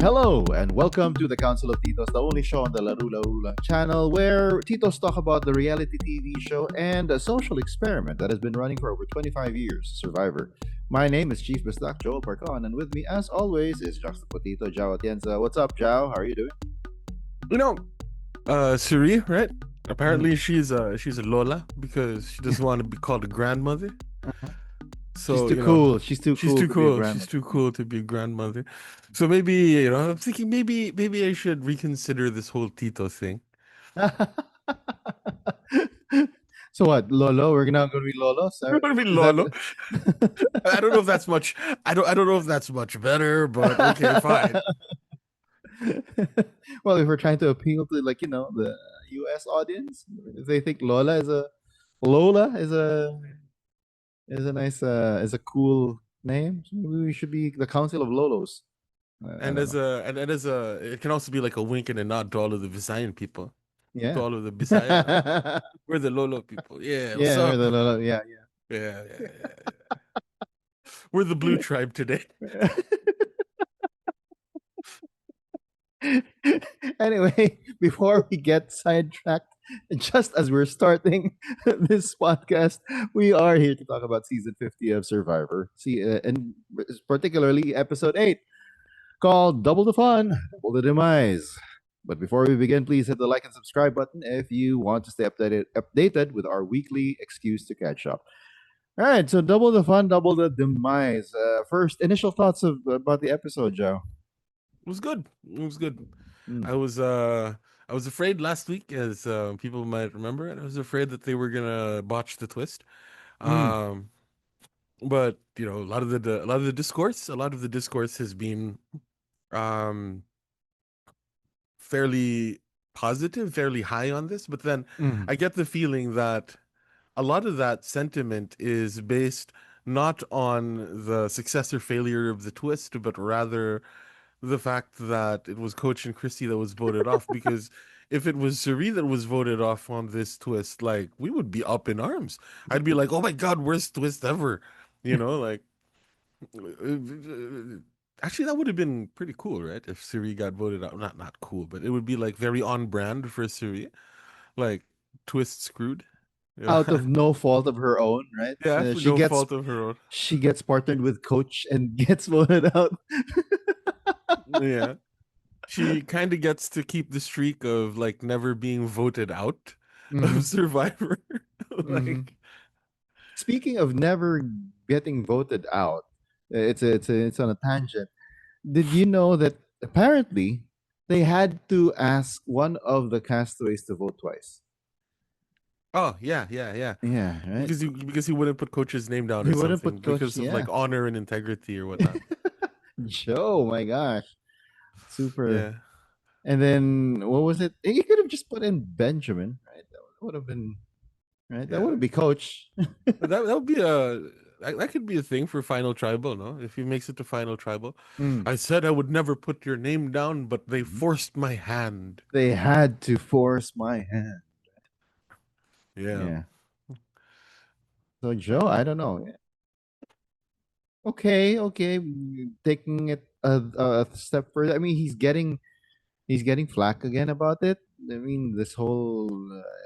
Hello and welcome to the Council of Titos, the only show on the Laro-Laro channel where Titos talk about the reality TV show and a social experiment that has been running for over 25 years, Survivor. My name is Chief Bistak Joel Parcon, and with me, as always, is Juxtapotito Jao Atienza. What's up, Jao? How are you doing? You know, Suri, right? Mhm. Apparently she's a Lola because she doesn't want to be called a grandmother. Uh-huh. She's So, too cool. She's too she's cool too to be a cool. She's grandma. too cool to be a grandmother. So maybe, I'm thinking maybe I should reconsider this whole Tito thing. So what, Lolo? We're now going to be Lolo? We're gonna be Is that? Lolo. I don't know if that's much. I don't know if that's much better, but okay, fine. Well, if we're trying to appeal to the U.S. audience, if they think Lola is a nice is a cool name, so maybe we should be the Council of Lolos. I And don't know. it can also be like a wink and a nod to all of the Visayan people, to Yeah. all of the Bisaya. We're the Lolo people. Yeah, what's Yeah, we're the up? Lolo. Yeah, Yeah. We're the blue tribe today. yeah. Anyway, before we get sidetracked, just as we're starting this podcast, we are here to talk about season 50 of Survivor. And particularly episode 8, called Double the Fun, Double the Demise. But before we begin, please hit the like and subscribe button if you want to stay updated with our weekly excuse to catch up. All right, so double the fun, double the demise. First, initial thoughts about the episode, Joe. It was good. It was good. Mm. I was uh I was afraid last week, as people might remember, and I was afraid that they were gonna botch the twist. Mm. Um, but a lot of the discourse has been um fairly positive, fairly high on this. But then Mm. I get the feeling that a lot of that sentiment is based not on the success or failure of the twist, but rather the fact that it was Coach and Christy that was voted off. Because if it was Suri that was voted off on this twist, like, we would be up in arms. I'd be like, oh my God, worst twist ever. Like, actually, that would have been pretty cool, right? If Suri got voted out. Not cool, but it would be like very on brand for Suri. Like, twist screwed. Yeah. Out of no fault of her own, right? Yeah, for She no gets fault of her own. partnered with Coach and gets voted out. Yeah. She kind of gets to keep the streak of like never being voted out of Hmm. Survivor. Hmm. Like, Speaking of never getting voted out, it's on a tangent. Did you know that apparently they had to ask one of the castaways to vote twice? oh yeah. Yeah, right. Because he wouldn't put Coach's name down He or wouldn't something put Coach. because of Yeah, like honor and integrity or whatnot. Joe. My gosh, super. Yeah. And then what was it? You could have just put in Benjamin, right? That would have been right. That Yeah. would be Coach. But that would be that could be a thing for Final Tribal, no? If he makes it to Final Tribal. Mm. I said I would never put your name down, but they Mhm. forced my hand. They had to force my hand. Yeah. Yeah. So Joe, I don't know. Okay, okay, taking it a step further. I mean, he's getting flack again about it. I mean, this whole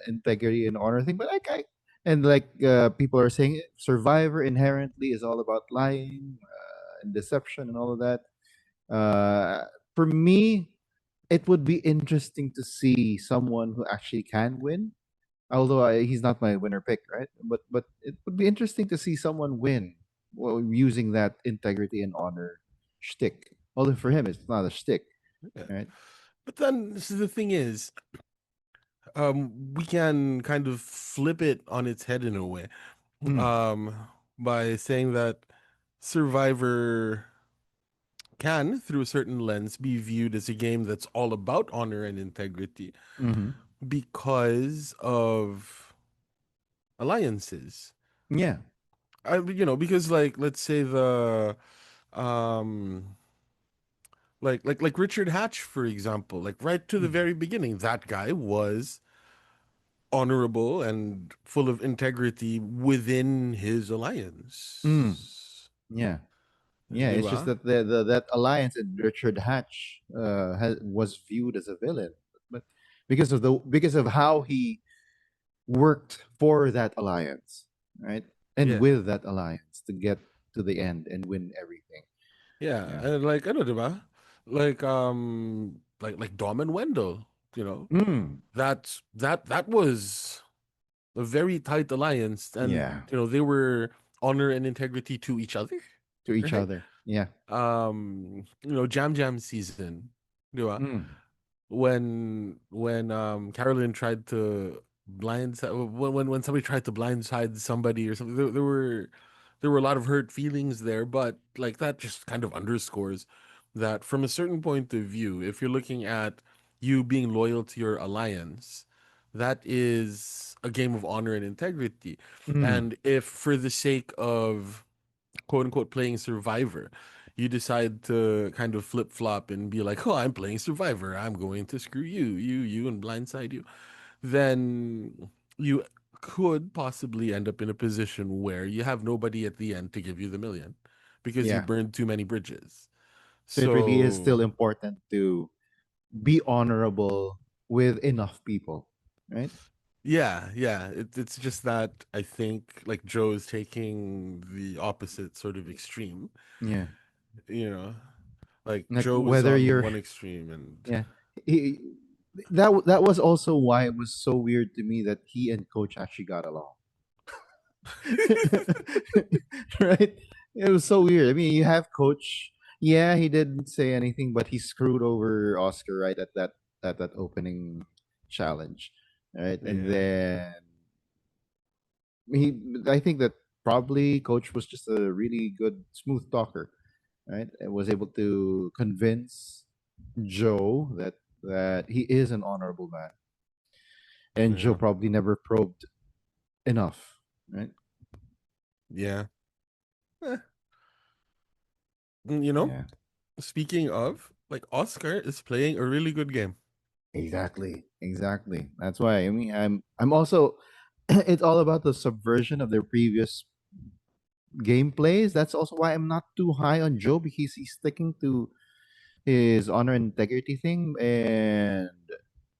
integrity and honor thing. But people are saying Survivor inherently is all about lying and deception and all of that. Uh, for me, it would be interesting to see someone who actually can win. Although he's not my winner pick, right? But it would be interesting to see someone win using that integrity and honor shtick. Although for him, it's not a shtick, Yeah. right? But then the thing is, we can kind of flip it on its head in a way, Mm. um, by saying that Survivor can, through a certain lens, be viewed as a game that's all about honor and integrity Hmm. because of alliances. Yeah. Because like let's say um like Richard Hatch, for example, like right to the Mm. very beginning, that guy was honorable and full of integrity within his Mm. alliance. Yeah. Yeah, Di it's just ba? that that alliance and Richard Hatch was viewed as a villain, but because of how he worked for that alliance, right, and Yeah. with that alliance to get to the end and win everything. Yeah. Yeah. And like ano, di ba? Like Dom and Wendell, you know. Mm. That was a very tight alliance, and Yeah. they were honor and integrity to each other, To each right? other. Yeah. Jam Jam season, di ba? Mm. When Carolyn tried to when somebody tried to blindside somebody or something, there were a lot of hurt feelings there, but like that just kind of underscores that from a certain point of view, if you're looking at you being loyal to your alliance, that is a game of honor and integrity. Mm. And if for the sake of quote unquote playing Survivor, you decide to kind of flip flop and be like, oh, I'm playing Survivor. I'm going to screw you, and blindside you. Then you could possibly end up in a position where you have nobody at the end to give you the million because you Yeah. burned too many bridges. So it really is still So, important to be honorable with enough people, right? yeah, yeah. It's just that I think like Joe's taking the opposite sort of extreme, Yeah. you know. Like Like Joe is whether on you're one extreme and yeah. He, that was also why it was so weird to me that he and coach actually got along. Right? It was so weird. I mean, you have coach. Yeah, he didn't say anything, but he screwed over Oscar right at that opening challenge, right? And yeah. then he, I think that probably coach was just a really good smooth talker, right? And was able to convince Joe that he is an honorable man, and Joe Yeah. probably never probed enough, right? Yeah. Eh, you know, Yeah. speaking of, like Oscar is playing a really good game. Exactly. Exactly. That's why I mean I'm also it's all about the subversion of their previous gameplays. That's also why I'm not too high on Joe because he's sticking to his honor and integrity thing. And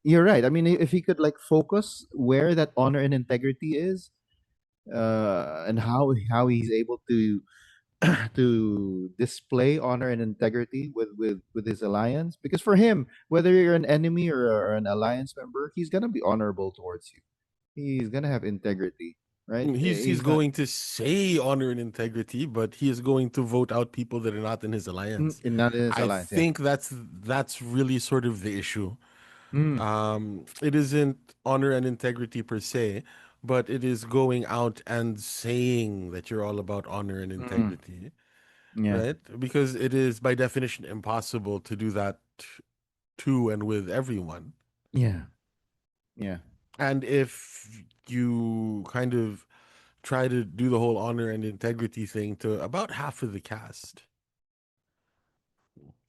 you're right. I mean, if he could like focus where that honor and integrity is, and how he's able to to display honor and integrity with his alliance, because for him, whether you're an enemy or an alliance member, he's gonna be honorable towards you. He's gonna have integrity, right? He's He's not going to say honor and integrity, but he is going to vote out people that are not in his alliance. not in his I alliance. Yeah. think that's really sort of the issue. Mm, It isn't honor and integrity per se, but it is going out and saying that you're all about honor and mm, integrity, yeah. right? Because it is by definition impossible to do that to and with everyone. Yeah. Yeah. And if you kind of try to do the whole honor and integrity thing to about half of the cast,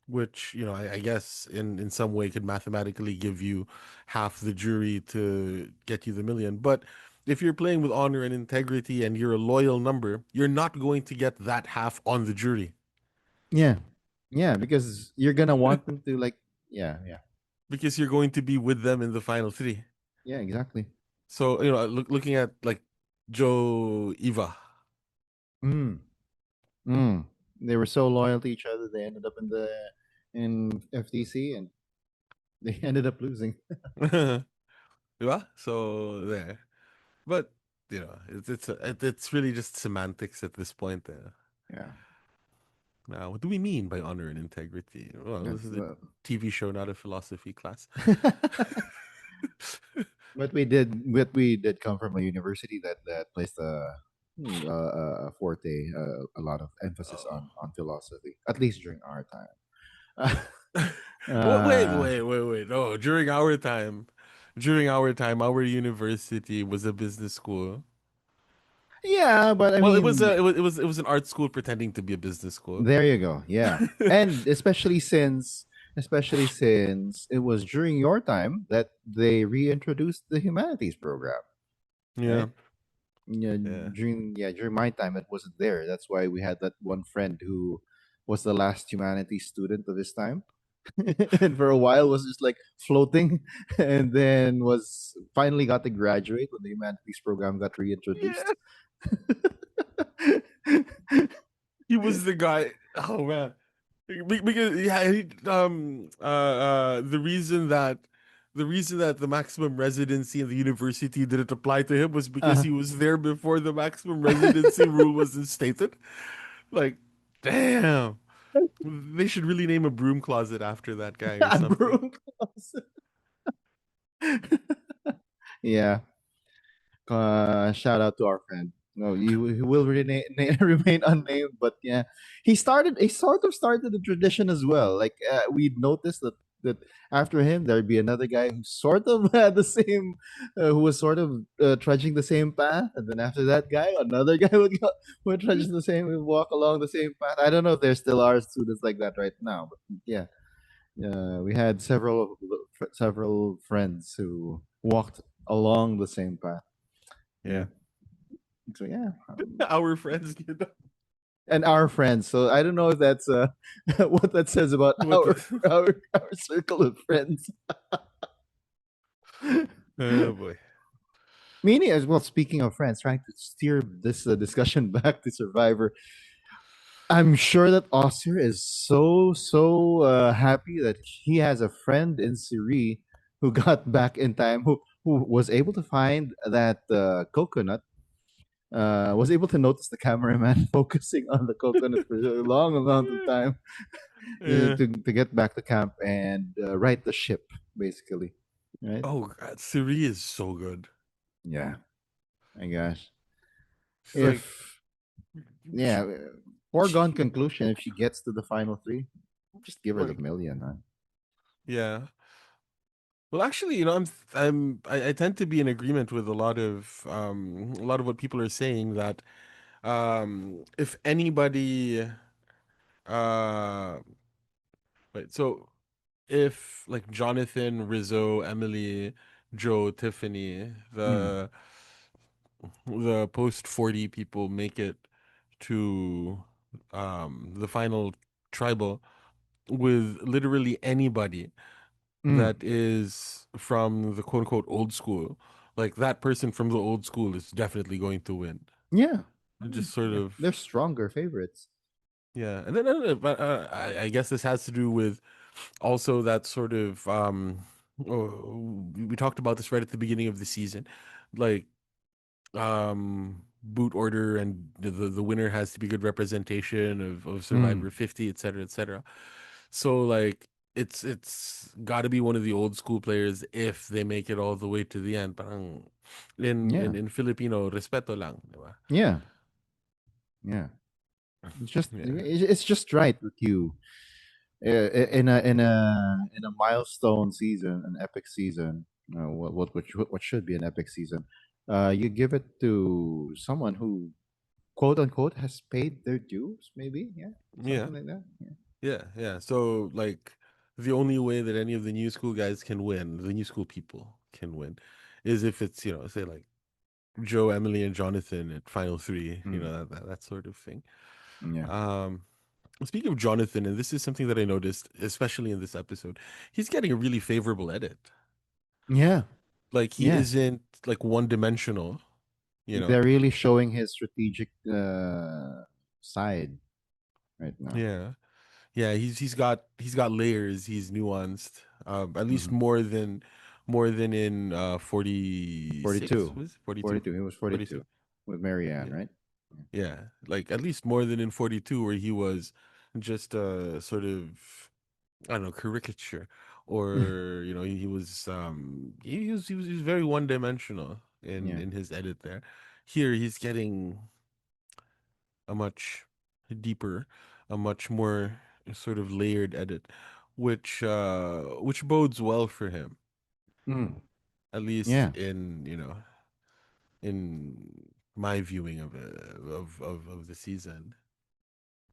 which, I guess in some way could mathematically give you half the jury to get you the million. But if you're playing with honor and integrity and you're a loyal number, you're not going to get that half on the jury Yeah. Yeah. Because you're gonna want them to like. Yeah. Yeah. because you're going to be with them in the final three. Yeah. Exactly. So, looking at like Joe Eva. Mm, mm. They were so loyal to each other. They ended up in FTC and they ended up losing. Yeah, so there. But it's really just semantics at this point. Yeah. Now, what do we mean by honor and integrity? Well, this That's is a TV show, not a philosophy class. but we did come from a university that placed a forte, a lot of emphasis Oh. on philosophy, at least during our time. Wait, uh, wait, wait, wait. No, during our time, our university was a business school. yeah, but I Well, it was mean, a, it was an art school pretending to be a business school. there you go. Yeah, and especially since it was during your time that they reintroduced the humanities program, Yeah, right? Yeah, yeah. during my time it wasn't there. That's why we had that one friend who was the last humanities student of his time. And for a while was just like floating, and then was finally got to graduate when the humanities program got Yeah, reintroduced. he was the guy. Oh man, because yeah, the reason that the maximum residency in the university didn't apply to him was because uh, he was there before the maximum residency rule was instated. Like, damn, they should really name a broom closet after that guy or a something. broom closet. Yeah. Shout out to our friend. No, he will remain unnamed, but yeah, he sort of started the tradition as well. Like we noticed that after him there'd be another guy who sort of had the same, who was sort of trudging the same path, and then after that guy, another guy would trudge the same, would walk along the same path. I don't know if there still are students like that right now, but yeah, we had several friends who walked along the same path. Yeah. Yeah, So yeah, our friends, and our friends. So I don't know if that's what that says about what the our circle of friends. oh boy. Meaning, as well. Speaking of friends, trying to steer this discussion back to Survivor, I'm sure that Oscar is so happy that he has a friend in Siri who got back in time, who was able to find that coconut. Was able to notice the cameraman focusing on the coconut for a long amount of time, Yeah. to get back to camp and right the ship, basically. Right? Oh God, Suri is so good. Yeah. My gosh. She's like, If yeah, foregone conclusion. If she gets to the final three, just give her the like, million, man. yeah. Well, actually, I tend to be in agreement with a lot of what people are saying that if anybody uh wait, so if like Jonathan, Rizzo, Emily, Joe, Tiffany, Mm. the post 40 people make it to the final tribal with literally anybody Mm. that is from the quote unquote old school, like that person from the old school is definitely going to win. Yeah. It just sort They're of stronger favorites. yeah, and then but I guess this has to do with also that sort of we talked about this right at the beginning of the season, like boot order and the winner has to be good representation of Mm. Survivor 50, et cetera, et cetera. So like it's got to be one of the old school players if they make it all the way to the end. Parang Yeah. in Filipino, respeto lang, di ba? Yeah. Yeah. Yeah. It's just right with you. In a milestone season, an epic season, what should be an epic season, you give it to someone who quote unquote has paid their dues, maybe, yeah, Yeah. something like that. Yeah. Yeah, yeah. So like the only way that any of the new school guys can win, the new school people can win, is if it's, say like Joe, Emily, and Jonathan at final three, Mm. that sort of thing. Yeah. Um, Speaking of Jonathan, and this is something that I noticed, especially in this episode, he's getting a really favorable edit. Yeah. Like he Yeah. isn't like one dimensional, you know? They're really showing his strategic side right now. Yeah. Yeah, he's got layers, he's nuanced. At least Hmm. more than in 46, 42. was it? 42? 42. He was 42. 42 with Marianne, Yeah. right? Yeah. Like at least more than in 42 where he was just a sort of I don't know, caricature or he was he was very one dimensional Yeah. in his edit there. Here he's getting a much deeper, a much more sort of layered edit, which bodes well for him, Mm. at least Yeah. in in my viewing of it, of the season.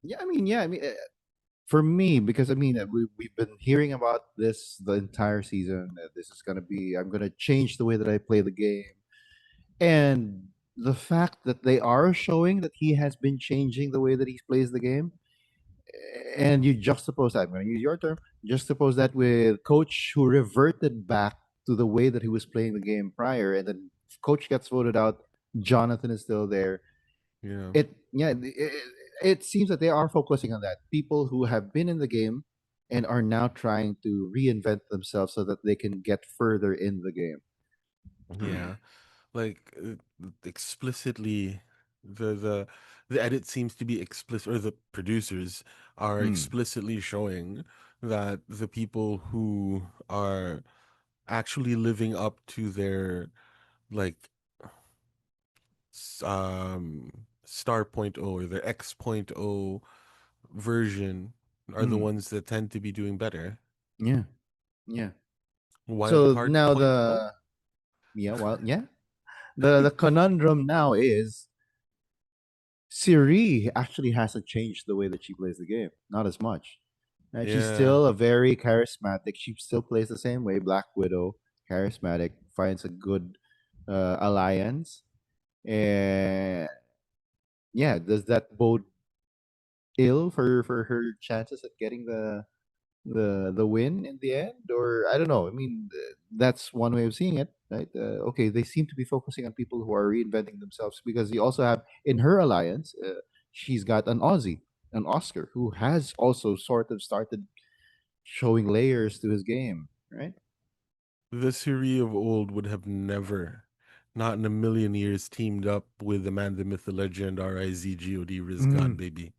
Yeah. I mean, for me, because I mean, we've been hearing about this the entire season. This is gonna be. I'm gonna change the way that I play the game, and the fact that they are showing that he has been changing the way that he plays the game, and you juxtapose that. I'm going to use your term. Juxtapose that with coach who reverted back to the way that he was playing the game prior, and then coach gets voted out. Jonathan is still there. Yeah. It seems that they are focusing on that. People who have been in the game and are now trying to reinvent themselves so that they can get further in the game. Yeah. Like explicitly the the the edit seems to be explicit, or the producers are Mm. explicitly showing that the people who are actually living up to their like star point O or their X point O version are the Mm. ones that tend to be doing better. Yeah, yeah. Wild So card now point O. the conundrum now is Siri actually hasn't changed the way that she plays the game. Not as much. Right? She's Yeah. still a very charismatic. She still plays the same way. Black Widow, charismatic, finds a good alliance. And yeah, does that bode ill for her chances at getting the win in the end? Or I don't know. I mean, that's one way of seeing it, right? Okay, they seem to be focusing on people who are reinventing themselves because you also have in her alliance, she's got an Aussie, an Oscar, who has also sort of started showing layers to his game, right? The Siri of old would have never, not in a million years, teamed up with the man, the myth, the legend, Rizgod, Riz God, Mm. baby.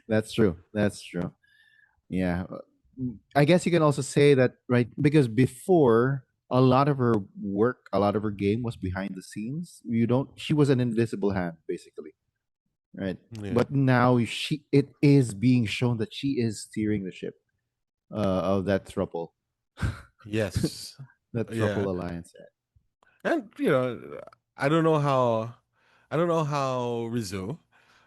That's true. That's true. Yeah. I guess you can also say that, right? Because before, a lot of her work, a lot of her game was behind the scenes. She was an invisible hand, basically, right? Yeah. But now it is being shown that she is steering the ship of that thruple, Yes. that thruple Yeah. alliance. And I don't know how I don't know how Rizzo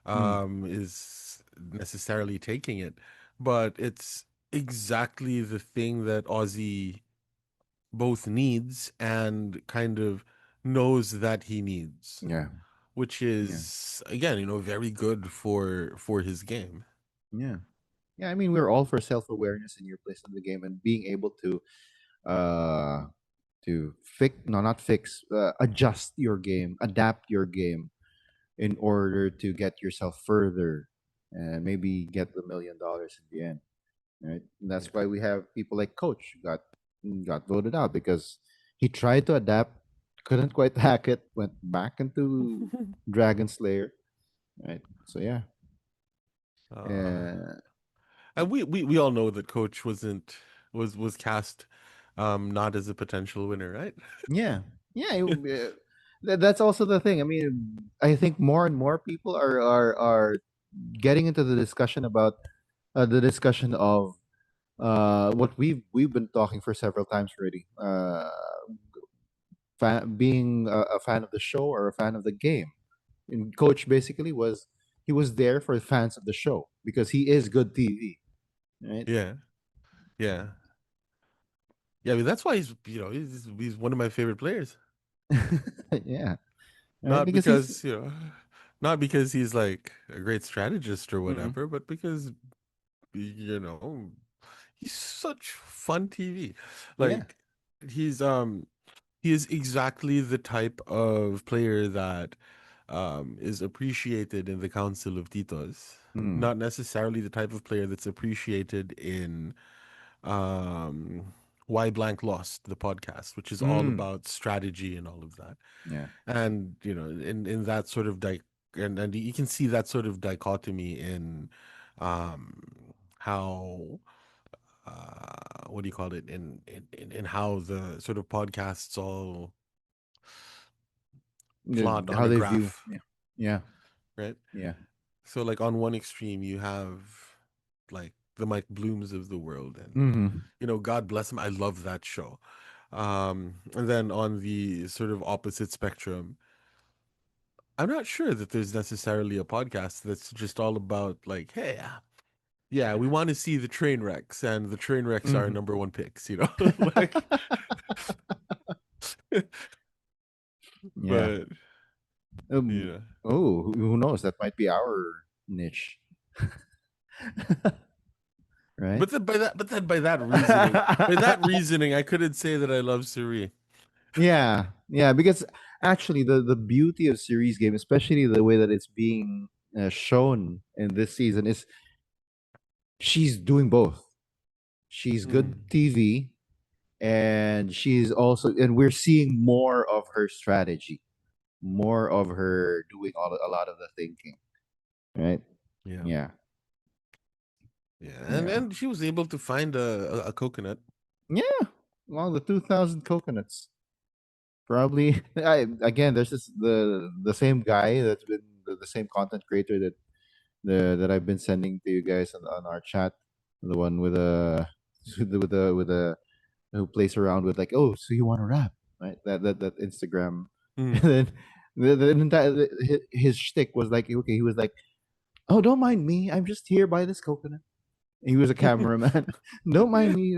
Mm. is necessarily taking it, but it's exactly the thing that Ozzy both needs and kind of knows that he needs, Yeah. which Yeah. is again, very good for his game. Yeah. Yeah. I mean, we're all for self awareness in your place in the game and being able uh, to fix, no, not fix, adjust your game, adapt your game in order to get yourself further and maybe get the $1 million in the end, right? And that's Yeah. why we have people like Coach who got voted out because he tried to adapt, couldn't quite hack it, went back into Dragon Slayer, right? So yeah, uh, uh, and we all know that Coach was cast not as a potential winner, right? yeah, yeah. That's also the thing. I mean, I think more and more people are getting into the discussion about the discussion of what we've been talking for several times already. Being a fan of the show or a fan of the game. And Coach basically he was there for fans of the show because he is good TV, right? Yeah. Yeah. Yeah, I mean that's why he's one of my favorite players. Yeah, right. Not Because he's because, not because he's like a great strategist or mm, whatever, but because you know, he's such fun TV. yeah, Like he's he is exactly the type of player that is appreciated in the Council of Titos. mm, Not necessarily the type of player that's appreciated in um Why Blank Lost, the podcast, which is all mm, about strategy and all of that. yeah, And in that sort of and you can see that sort of dichotomy in how what do you call it, in how the sort of podcasts all plot on how a they view, graph, yeah, yeah, right? yeah, So like on one extreme you have like the Mike Blooms of the world, and mm-hmm. God bless him, I love that show. And then on the sort of opposite spectrum, I'm not sure that there's necessarily a podcast that's just all about like, hey, yeah, we want to see the train wrecks, and the train wrecks are our Mm-hmm. number one picks, like, Yeah. but Um, yeah, oh, who knows? That might be our. niche, right? But then by that reasoning, I couldn't say that I love Suri. Yeah, yeah, because actually the beauty of series game, especially the way that it's being shown in this season, is she's doing both. She's good Mm, TV, and she's also, and we're seeing more of her strategy, more of her doing a lot of the thinking, right? yeah, Yeah, yeah, and yeah, and she was able to find a coconut. yeah. Along the 2,000 coconuts, probably. Again, there's this the same guy that's been the same content creator that I've been sending to you guys on our chat. The one with a with a who plays around with like, oh, so you want to rap, right? That Instagram, and Mm. then the entire his shtick was like, okay, he was like, oh, don't mind me, I'm just here by this coconut. He was a cameraman. Don't mind me.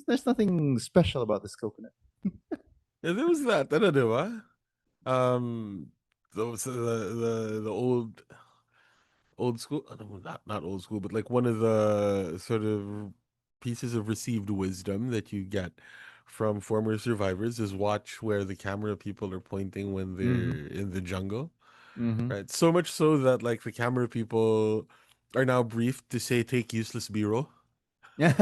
There's nothing special about this coconut. Yeah, there was that. I don't know, huh? Those the old school, no, not old school, but like one of the sort of pieces of received wisdom that you get from former survivors is watch where the camera people are pointing when Mm-hmm. they're in the jungle, Mm-hmm. right? So much so that like the camera people are now briefed to say take useless B-roll, Yeah.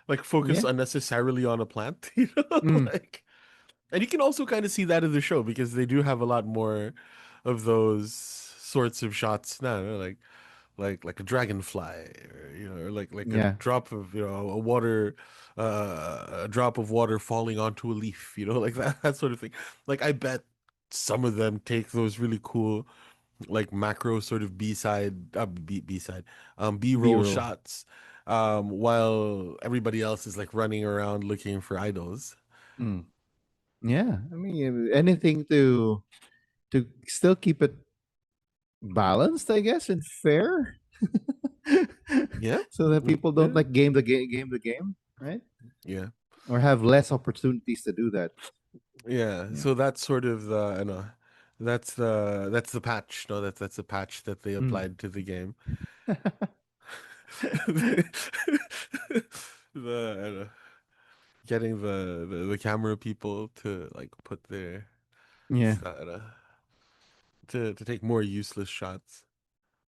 like focus Yeah. unnecessarily on a plant, you know, Mm. like. And you can also kind of see that in the show because they do have a lot more of those sorts of shots now, like a dragonfly, or, or like a Yeah. drop of a drop of water falling onto a leaf, like that sort of thing. Like I bet some of them take those really cool like macro sort of B side B B-roll roll. shots, while everybody else is like running around looking for idols. Mm. Yeah. I mean, anything to still keep it balanced, I guess, and fair, Yeah. so that Mm, people don't yeah. like game the game, right? Yeah. Or have less opportunities to do that. Yeah, Yeah. so that's sort of the, that's the patch. No, that's the patch that they Mm. applied to the game. The getting the camera people to like put their Yeah. to take more useless shots.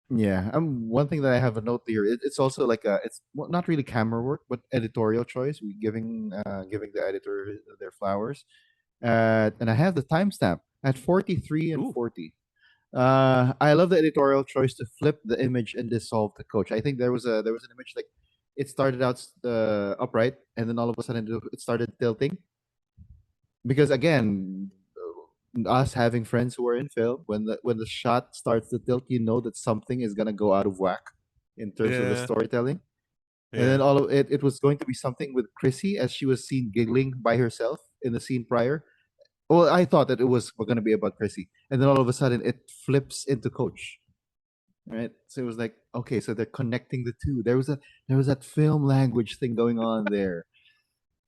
Yeah. One thing that I have a note here. It's also like it's not really camera work, but editorial choice. We giving the editor their flowers. And I have the timestamp at 43 and Ooh, 40. I love the editorial choice to flip the image and dissolve the coach. I think there was an image like it started out upright, and then all of a sudden it started tilting. Because again, us having friends who are in film, when the shot starts to tilt, you know that something is gonna go out of whack in terms of the yeah, storytelling. And then yeah, all of it was going to be something with Chrissy as she was seen giggling by herself in the scene prior. Well, I thought that it was going to be about Chrissy, and then all of a sudden it flips into Coach. Right, so it was like, okay, so they're connecting the two. There was that film language thing going on there,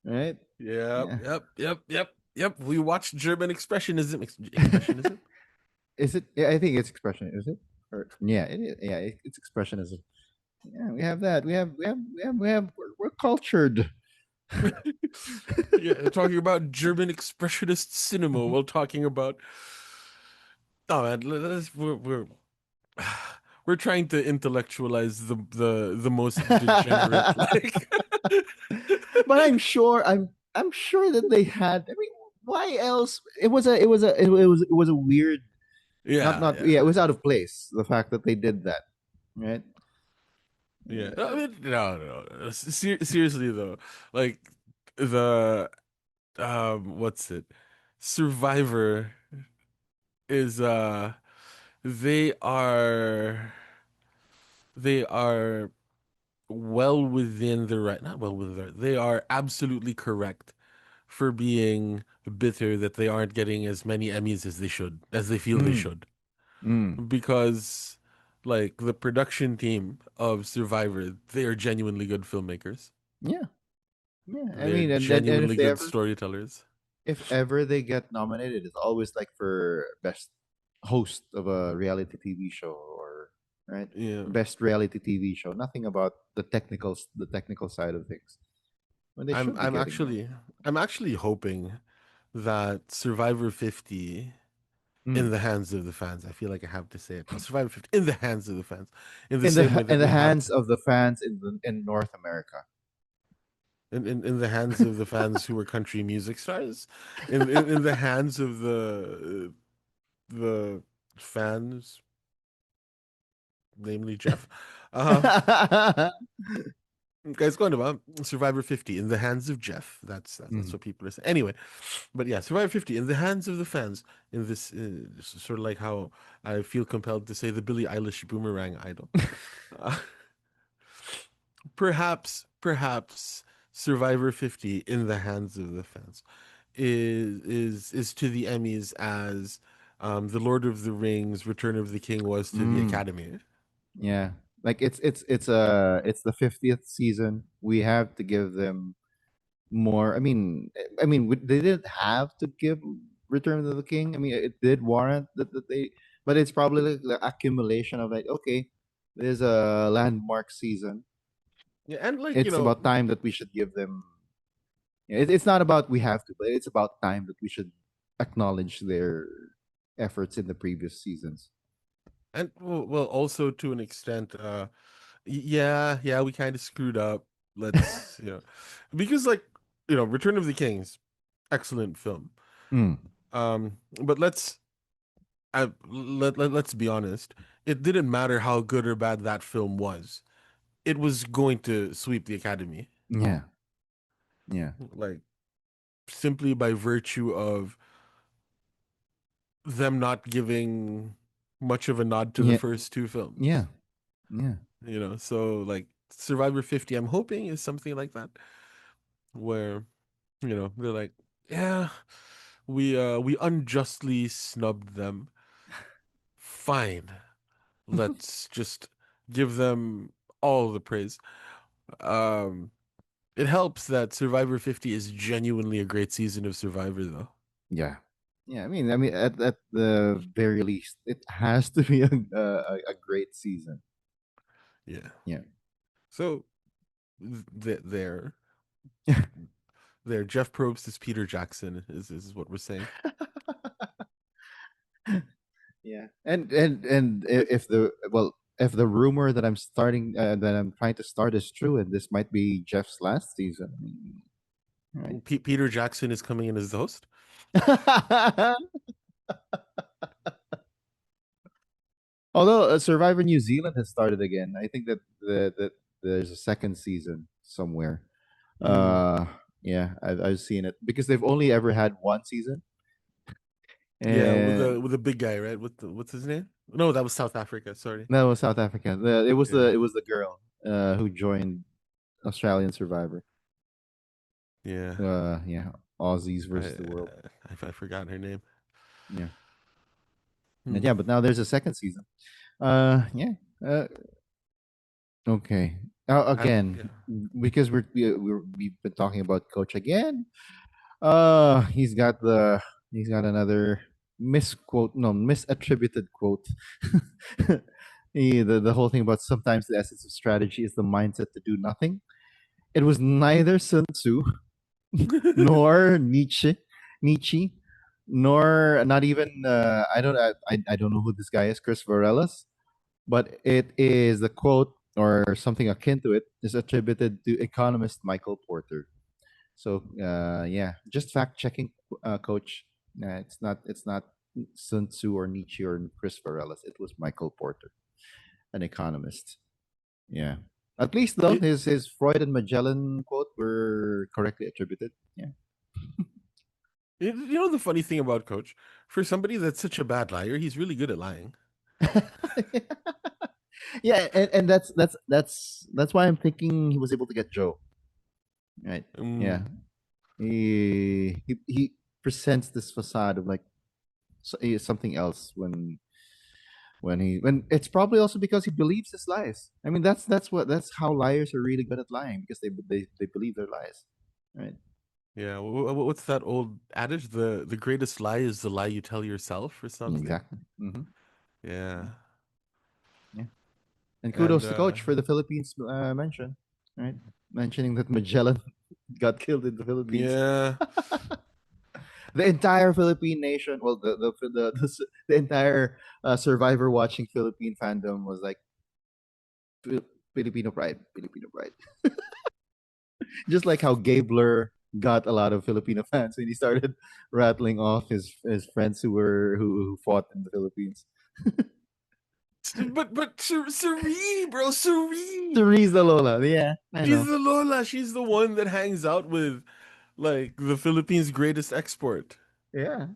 right? yep, Yeah. yep, yep, yep, yep. We watched German expressionism. Expressionism. Is it? Yeah, I think it's expression. Is it? Or yeah, yeah, it's expressionism. Yeah, we have that. We're cultured. Yeah, talking about German expressionist cinema while talking about. Oh man, we're trying to intellectualize the most degenerate like. But I'm sure that they had. I mean, why else? It was a weird. Yeah, Not yeah. It yeah, was out of place. The fact that they did that, right? yeah. I mean, no, no, no. Seriously though, like the what's it? Survivor is they are they are well within the right, not well within they are absolutely correct for being bitter that they aren't getting as many Emmys as they should, as they feel they Mm, should. mm. Because, like, the production team of Survivor, they are genuinely good filmmakers. Yeah, yeah. I They're mean, and genuinely good storytellers. if ever they get nominated, it's always like for best host of a reality TV show, or right, Yeah. best reality TV show. Nothing about the technical side of things when they I'm should be I'm getting them. actually I'm actually hoping that Survivor 50 in Mm. the hands of the fans. I feel like I have to say it now. Survivor 50 in the hands of the fans, in the same way In that the we have hands of the fans in North America. in the hands of the fans who were country music stars, in the hands of the fans, namely Jeff. Uh, Guys, going about Survivor 50 in the hands of Jeff. That's Mm. what people are saying. Anyway, but yeah, Survivor 50 in the hands of the fans. In this sort of like how I feel compelled to say the Billie Eilish boomerang idol. Uh, perhaps Survivor 50 in the hands of the fans is to the Emmys as the Lord of the Rings Return of the King was to the Mm. Academy. Yeah, like it's the 50th season. We have to give them more. They didn't have to give Return of the King. I mean, it did warrant that they, but it's probably like the accumulation of like, okay, there's a landmark season. Yeah, and like It's about time that we should give them. It's not about we have to, but it's about time that we should acknowledge their efforts in the previous seasons. and well also to an extent, yeah, we kind of screwed up. Let's because like Return of the Kings, excellent film. Mm. But let's be honest. It didn't matter how good or bad that film was. It was going to sweep the Academy, Yeah, yeah, like simply by virtue of them not giving much of a nod to the yeah, first two yeah, films. yeah. So like Survivor 50, I'm hoping is something like that, where they're like, yeah, we unjustly snubbed them. Fine, let's just give them all the praise. Um, it helps that Survivor 50 is genuinely a great season of Survivor, though. Yeah. Yeah, at the very least, it has to be a great season. Yeah. Yeah. So there, there. Jeff Probst is Peter Jackson. Is what we're saying. Yeah. If the if the rumor that I'm trying to start is true, and this might be Jeff's last season, right? Peter Jackson is coming in as the host. Although Survivor New Zealand has started again, I think that there's a second season somewhere. Mm. Uh, yeah, I've seen it because they've only ever had one season, Yeah, and with the big guy, right? What's his name? No, that was South Africa. Sorry. that was South Africa. Yeah, It was the girl who joined Australian Survivor. yeah. Yeah, Aussies I versus the world. I forgot her name. Yeah, and Hmm. yeah, but now there's a second season. Yeah. Uh, okay. Again, Yeah. because we've been talking about Coach again. He's got another misquote, no, misattributed quote. The whole thing about sometimes the essence of strategy is the mindset to do nothing. It was neither Sun Tzu nor Nietzsche, nor not even I don't know who this guy is, Chris Varellas, but it is the quote or something akin to it is attributed to economist Michael Porter. So yeah, just fact checking, coach. It's not Sun Tzu or Nietzsche or Chris Varellas. It was Michael Porter, an economist. Yeah. At least though, It, his Freud and Magellan quote were correctly attributed. Yeah. the funny thing about Coach, for somebody that's such a bad liar, he's really good at lying. Yeah, and that's why I'm thinking he was able to get Joe. Right. Yeah. Mm. He presents this facade of like something else when it's probably also because he believes his lies. I mean, that's how liars are really good at lying because they believe their lies, right? Yeah. What's that old adage? The greatest lie is the lie you tell yourself, or something. Exactly. Hmm. Yeah. Yeah. And And kudos to coach for the Philippines mention, right? Mentioning that Magellan got killed in the Philippines. yeah. The entire Philippine nation, well, the entire Survivor watching Philippine fandom was like Filipino pride, Filipino pride. Just like how Gabler got a lot of Filipino fans when he started rattling off his friends who fought in the Philippines. But Suri, bro, Suri. Teresa Lola, yeah, I She's know. the Lola. She's the one that hangs out with like the Philippines' greatest export. Yeah.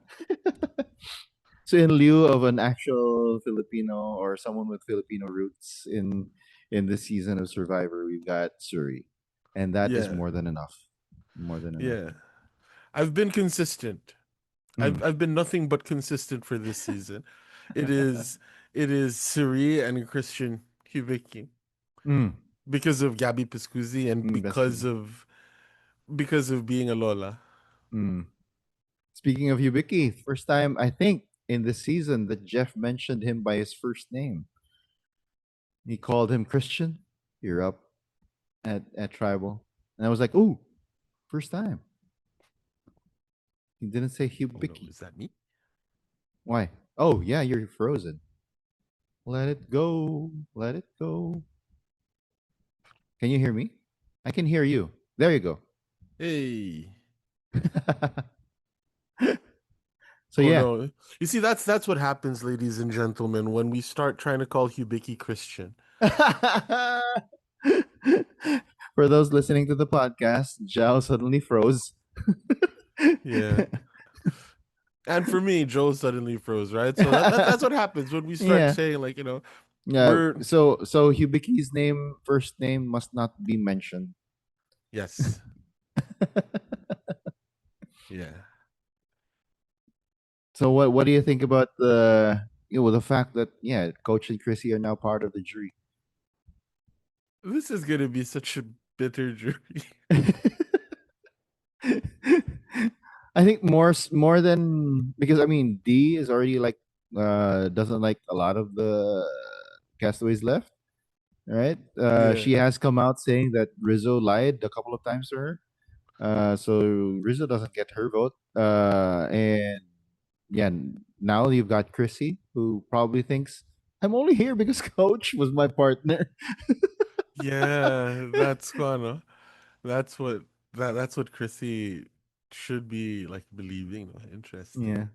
So in lieu of an actual Filipino or someone with Filipino roots in this season of Survivor, we've got Suri, and that is Yeah. more than enough. More than enough. Yeah. I've been consistent. Mm. I've been nothing but consistent for this season. It is it is Suri and Christian Hibiki Mm. because of Gabby Piscuzi and Mm, that's good. because of being a Lola. Mm. Speaking of Hibiki, first time I think in this season that Jeff mentioned him by his first name. He called him Christian. You're up at Tribal, and I was like, "Ooh, first time." He didn't say Oh no, Hibiki. is that me? Why? Oh yeah, you're frozen. Let it go. Let it go. Can you hear me? I can hear you. There you go. Hey. So Oh yeah. no. You see, that's what happens, ladies and gentlemen, when we start trying to call Hibiki Christian. For those listening to the podcast, Zhao suddenly froze. Yeah. And for me, Joe suddenly froze, right? So that's what happens when we start Yeah. saying like, Yeah. we're So Hibiki's name, first name, must not be mentioned. yes. Yeah. So what do you think about the fact that Coach and Chrissy are now part of the jury? This is gonna be such a bitter jury. I think more than, because I mean D is already like doesn't like a lot of the castaways left, right? Yeah. She has come out saying that Rizzo lied a couple of times to her. So Rizzo doesn't get her vote. And yeah, now you've got Chrissy, who probably thinks I'm only here because Coach was my partner. Yeah, that's gonna that's what that's what Chrissy should be like believing. Interesting Yeah.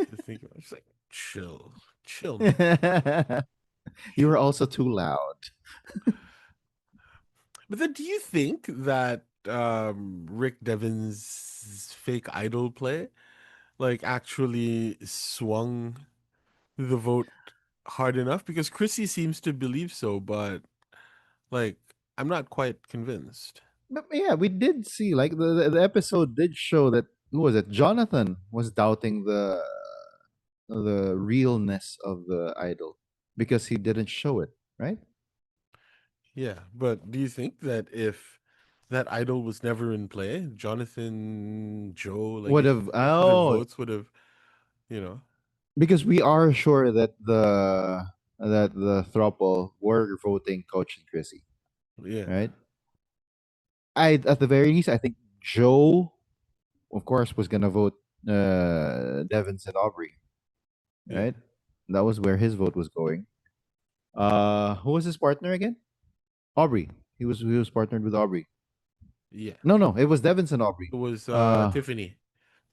to think about. She's like, chill, man. You were also too loud. But then do you think that Rick Devens' fake idol play like actually swung the vote hard enough? Because Chrissy seems to believe so, but like I'm not quite convinced. But yeah, we did see like the episode did show that, who was it? Jonathan was doubting the realness of the idol because he didn't show it, right? Yeah, but do you think that if that idol was never in play, Jonathan, Joe, like Would if have, their oh, votes would have, you know, because we are sure that the throuple were voting Coach and Chrissy, yeah, right? I At the very least, I think Joe, of course, was gonna vote Devins and Aubrey, yeah, right? That was where his vote was going. Who was his partner again? Aubrey. He was partnered with Aubrey. yeah. No, no, it was Devins and Aubrey. It was Uh, Tiffany,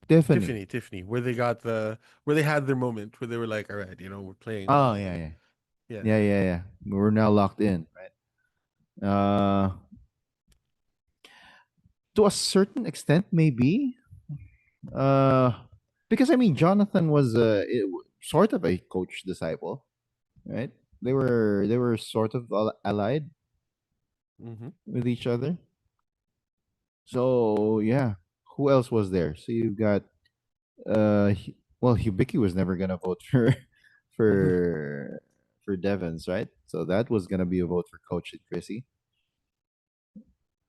Tiffany. Tiffany, where they got the where they had their moment where they were like, all right, we're playing Oh now. yeah, yeah, Yeah, yeah, yeah, yeah. We're now locked in, right? To a certain extent, maybe. Uh, because I mean, Jonathan was sort of a coach disciple, right? They were sort of allied mm-hmm. with each other. So yeah, who else was there? So you've got well, Hibiki was never gonna vote for for for Devons, right? So that was gonna be a vote for Coach and Chrissy.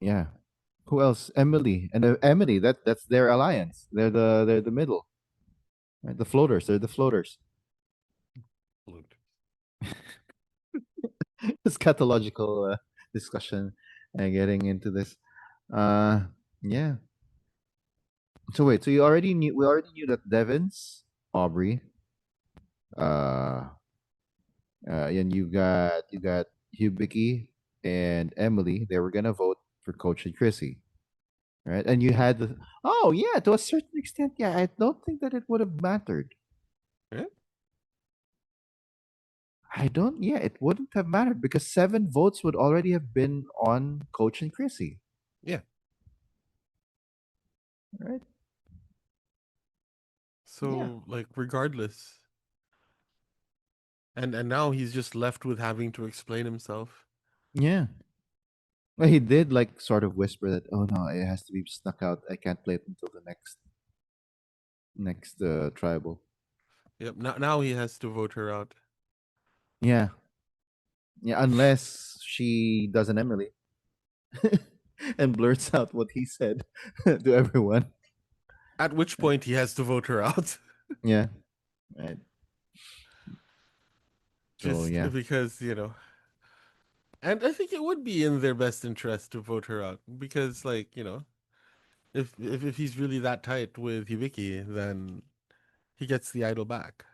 Yeah. Who else? Emily and Emily. That's their alliance. They're the middle, right? The floaters. They're the floaters. Flute. Scatological discussion and getting into this. Uh, yeah. So wait. So you already knew. We already knew that Devon's Aubrey. Uh, and you got Hubiki and Emily. They were gonna vote for Coach and Chrissy, right? And you had the. Oh yeah, to a certain extent, yeah. I don't think that it would have mattered. Yeah. I don't. Yeah, it wouldn't have mattered because 7 votes would already have been on Coach and Chrissy, Yeah. right? Yeah. So like regardless, and now he's just left with having to explain himself. Yeah. Well, he did like sort of whisper that, "Oh no, it has to be snuck out. I can't play it until the next tribal." Yep. Now he has to vote her out. Yeah. Yeah, unless she does an Emily and blurts out what he said to everyone. At which Right. point he has to vote her out. Yeah. Right. So Just yeah. because, and I think it would be in their best interest to vote her out because, like, if he's really that tight with Hibiki, then he gets the idol back.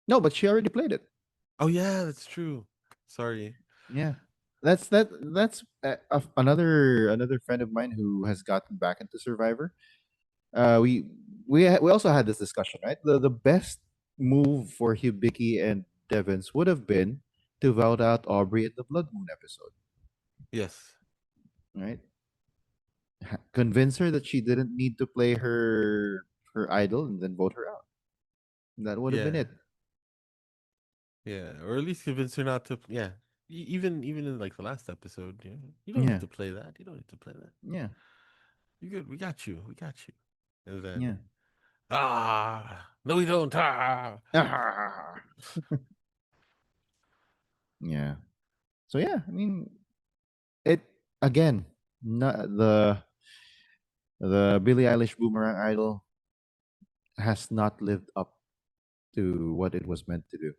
No, but she already played it. Oh yeah, that's true. Sorry. Yeah. That's another friend of mine who has gotten back into Survivor. We also had this discussion, right? The best move for Hibiki and Devons would have been to vote out Aubrey at the Blood Moon episode, Yes. right? Convince her that she didn't need to play her idol and then vote her out. That would have been Yeah. it. Yeah. Or at least convince her not to. Yeah. Even in like the last episode, you don't need Yeah. to play that. You don't need to play that. Yeah. You good. We got you. We got you. And Yeah. then no, we don't. Ah. Yeah. So yeah, I mean, it again. Not the Billie Eilish Boomerang Idol has not lived up to what it was meant to do.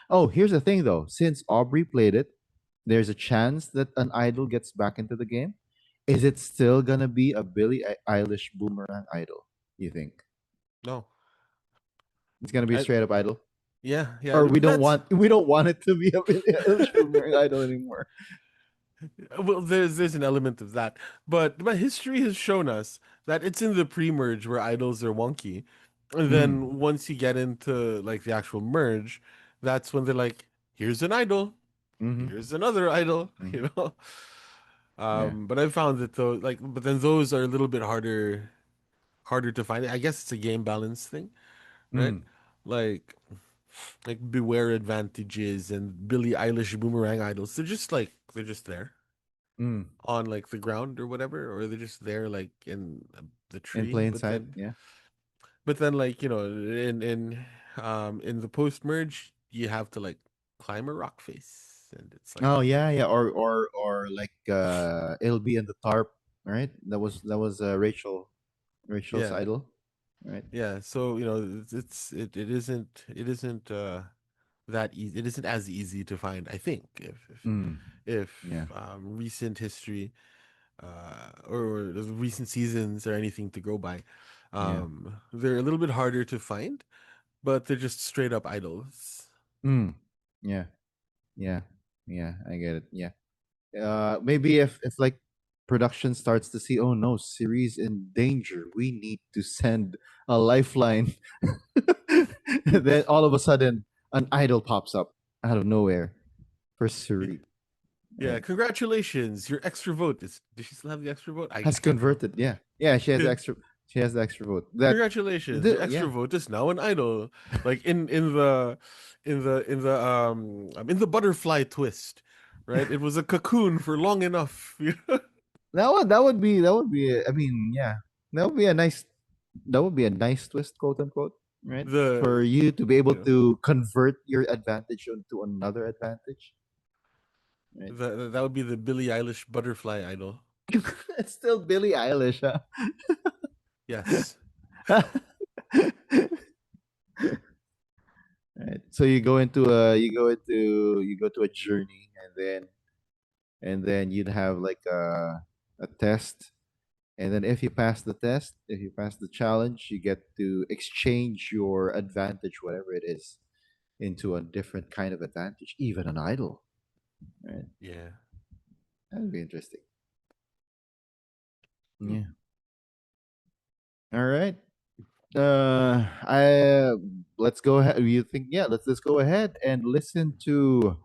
Oh, here's the thing though. Since Aubrey played it, there's a chance that an idol gets back into the game. Is it still gonna be a Billie Eilish Boomerang Idol? You think No. it's gonna be a I, straight up idol, yeah. Yeah. or we don't That's want we don't want it to be a Billie Eilish Boomerang Idol anymore? Well, there's an element of that, but history has shown us that it's in the pre-merge where idols are wonky, and Mm. then once you get into like the actual merge, that's when they're like, here's an idol, Mm-hmm. here's another idol, Mm-hmm. you know. Yeah. But I found that though, like, but then those are a little bit harder to find. I guess it's a game balance thing, right? Mm. Like like Beware Advantages and Billie Eilish Boomerang Idols. They're just there Mm. on like the ground or whatever, or they're just there like in the In tree. plain sight. Yeah. But then like in the post merge, you have to like climb a rock face, and it's like Oh yeah, yeah. Or like it'll be in the tarp, right? That was Rachel's yeah, idol, right? yeah. So it isn't that easy. It isn't as easy to find. I think Mm. Yeah. if recent history or the recent seasons or anything to go by. Yeah. They're a little bit harder to find, but they're just straight up idols. Mm. Yeah. Yeah. Yeah. I get it. Yeah. Maybe if like production starts to see, oh no, series in danger, we need to send a lifeline. Then all of a sudden, an idol pops up out of nowhere for Yeah, Suri, yeah. right? Congratulations, your extra vote is. Does she still have the extra vote? I Has can't remember. converted. Yeah. Yeah. She has Yeah. extra. She has the extra vote. That Congratulations, your the extra yeah. vote is now an idol. Like in the butterfly twist, right? It was a cocoon for long enough. That would be. I mean, yeah. That would be a nice. That would be a nice twist, quote unquote, right? For The you to be able you know to convert your advantage into another advantage, right? that would be the Billie Eilish butterfly idol. It's still Billie Eilish, Yes. huh? Right. So you go to a journey, and then you'd have like a test, and then if you pass the test, if you pass the challenge, you get to exchange your advantage, whatever it is, into a different kind of advantage, even an idol. Right? Yeah. That'd be interesting. Hmm. Yeah. All right. I Let's go ahead. You think? Yeah. Let's go ahead and listen to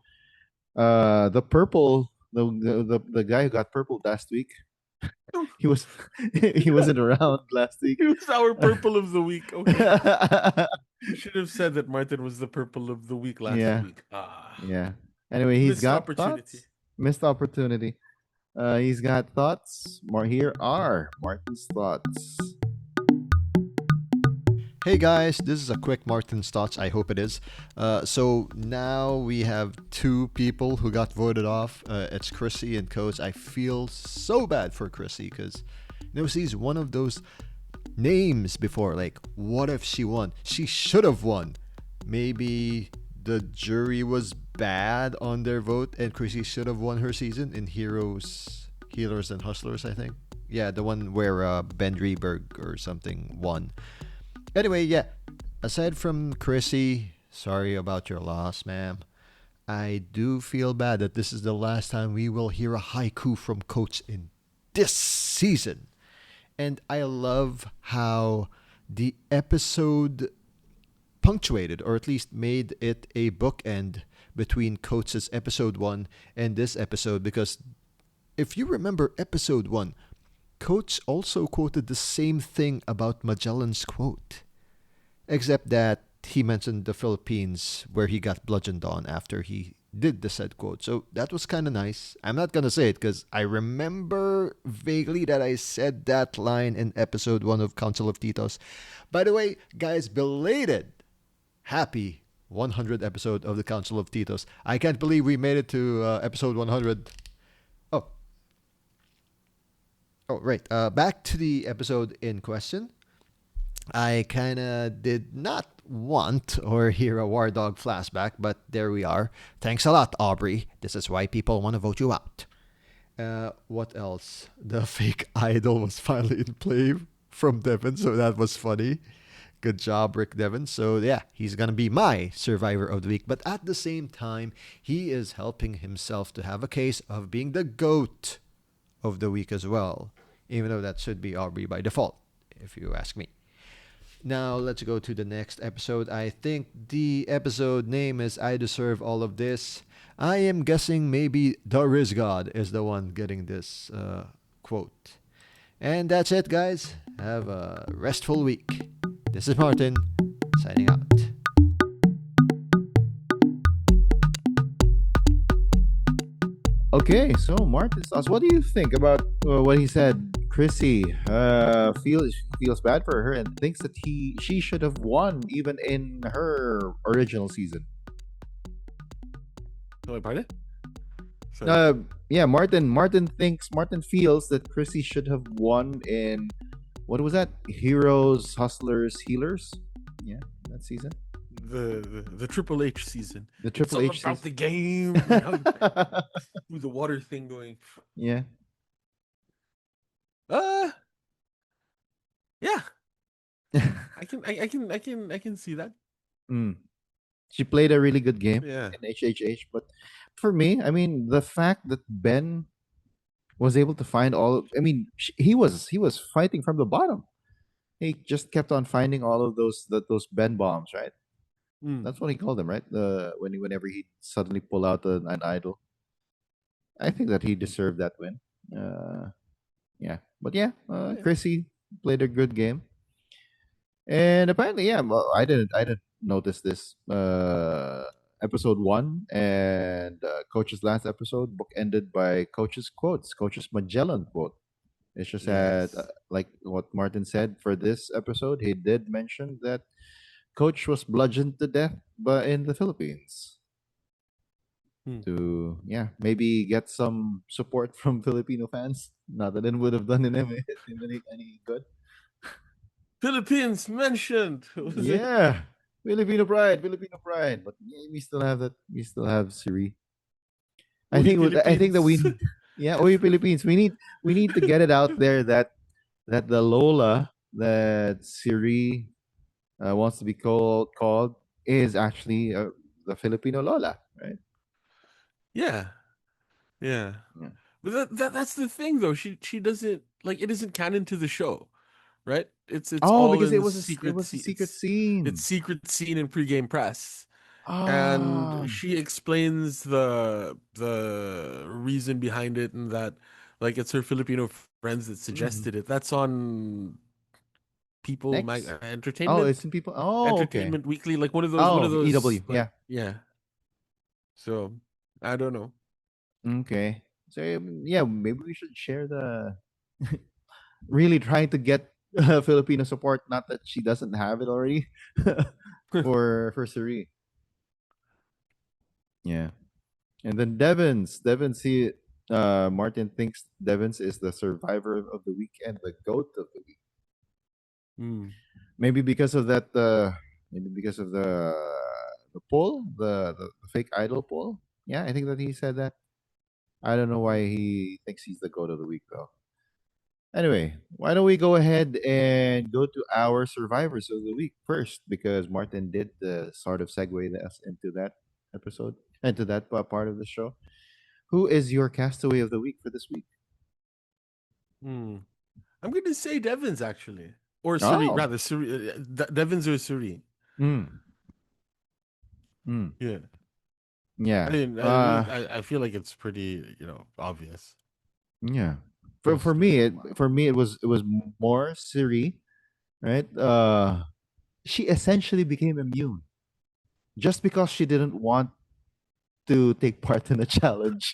the purple. The guy who got purple last week. He was he wasn't around last week. He was our purple of the week. Okay. You should have said that Martin was the purple of the week last Yeah. week. Ah, Yeah. Anyway, he's missed got opportunity. thoughts. Missed opportunity. He's got thoughts. More here are Martin's thoughts. Hey guys, this is a quick Martin's thoughts. I hope it is. So now we have two people who got voted off. It's Chrissy and Coach. I feel so bad for Chrissy because she's one of those names before. Like, what if she won? She should have won. Maybe the jury was bad on their vote, and Chrissy should have won her season in Healers, and Hustlers. I think. Yeah, the one where Ben Reberg or something won. Anyway, yeah. Aside from Chrissy, sorry about your loss, ma'am. I do feel bad that this is the last time we will hear a haiku from Coach in this season. And I love how the episode punctuated, or at least made it a bookend between Coach's episode 1 and this episode, because if you remember episode 1, Coach also quoted the same thing about Magellan's quote, except that he mentioned the Philippines where he got bludgeoned on after he did the said quote. So that was kind of nice. I'm not going to say it because I remember vaguely that I said that line in episode 1 of Council of Titos. By the way, guys, belated happy 100 episode of the Council of Titos. I can't believe we made it to episode 100. Oh, right. Back to the episode in question. I kind of did not want or hear a War Dog flashback, but there we are. Thanks a lot, Aubrey. This is why people want to vote you out. What else? The fake idol was finally in play from Devin, so that was funny. Good job, Rick Devon. So, yeah, he's going to be my survivor of the week. But at the same time, he is helping himself to have a case of being the GOAT of the week as well. Even though that should be Aubrey by default, if you ask me. Now, let's go to the next episode. I think the episode name is I Deserve All of This. I am guessing maybe the Riz God is the one getting this quote. And that's it, guys. Have a restful week. This is Martin, signing out. Okay, so Martin's thoughts. What do you think about what he said? Chrissy feels bad for her and thinks that she should have won even in her original season. Oh, pardon? Sorry. Yeah, Martin feels that Chrissy should have won in what was that? Heroes, Hustlers, Healers. Yeah, that season. The Triple H season. The It's Triple all H about season. the game. With the water thing going. Yeah. Uh yeah. I can see that. Mm. She played a really good game Yeah. in HHH, but for me, I mean, the fact that Ben was able to find all, I mean, he was fighting from the bottom. He just kept on finding all of those Ben bombs, right? Mm. That's what he called them, right? Whenever he suddenly pull out an idol, I think that he deserved that win. Yeah, but yeah, Yeah. Chrissy played a good game, and apparently, yeah, well, I didn't notice this. Episode 1 and Coach's last episode book ended by Coach's quotes, Coach's Magellan quote. It's just that, Yes. like what Martin said for this episode, he did mention that Coach was bludgeoned to death, but in the Philippines, Hmm. to maybe get some support from Filipino fans. Not that it would have done him any good. Philippines mentioned. Was it? Yeah, Filipino pride, Filipino pride. But yeah, we still have that. We still have Siri. Uy, I think that Philippines. we, yeah, we Philippines. We need to get it out there that the Lola that Siri wants to be called is actually the Filipino Lola, right? Yeah, yeah. Yeah. But that's the thing though. She doesn't like it isn't canon to the show, right? It's Oh, all because in it secret. was a secret It's scene. secret scene in pregame press, and Ah. she explains the reason behind it, and that like it's her Filipino friends that Mm-hmm. suggested it. That's on People Next. Oh, Entertainment it's in people. Oh, okay. Entertainment Weekly, like one of Oh, those EW. like Yeah. yeah. So I don't know. Okay. So yeah, maybe we should share the really trying to get Filipino support. Not that she doesn't have it already for Suri. Yeah, and then Devons. Martin thinks Devons is the survivor of the week and the goat of the week. Hmm. Maybe because of that. Maybe because of the poll, the fake idol poll. Yeah, I think that he said that. I don't know why he thinks he's the goat of the week though. Anyway, why don't we go ahead and go to our survivors of the week first? Because Martin did sort of segue us into that episode, into that part of the show. Who is your castaway of the week for this week? Hmm. I'm going to say Devons actually, or Suri, Oh, rather Suri, Devons or Suri. mm, mm, Yeah. I yeah, mean, I feel like it's pretty, obvious. yeah. Close to it. For me it was more Siri, right? She essentially became immune just because she didn't want to take part in a challenge.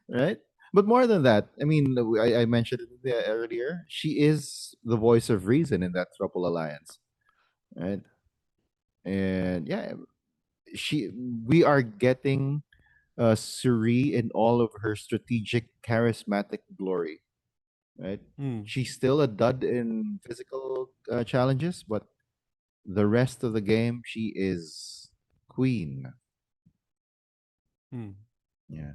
Right? But more than that, I mean, I mentioned it earlier. She is the voice of reason in that Triple Alliance, right? And yeah, she we are getting Suri in all of her strategic, charismatic glory, right? Hmm. She's still a dud in physical challenges, but the rest of the game, she is queen. Hmm. Yeah.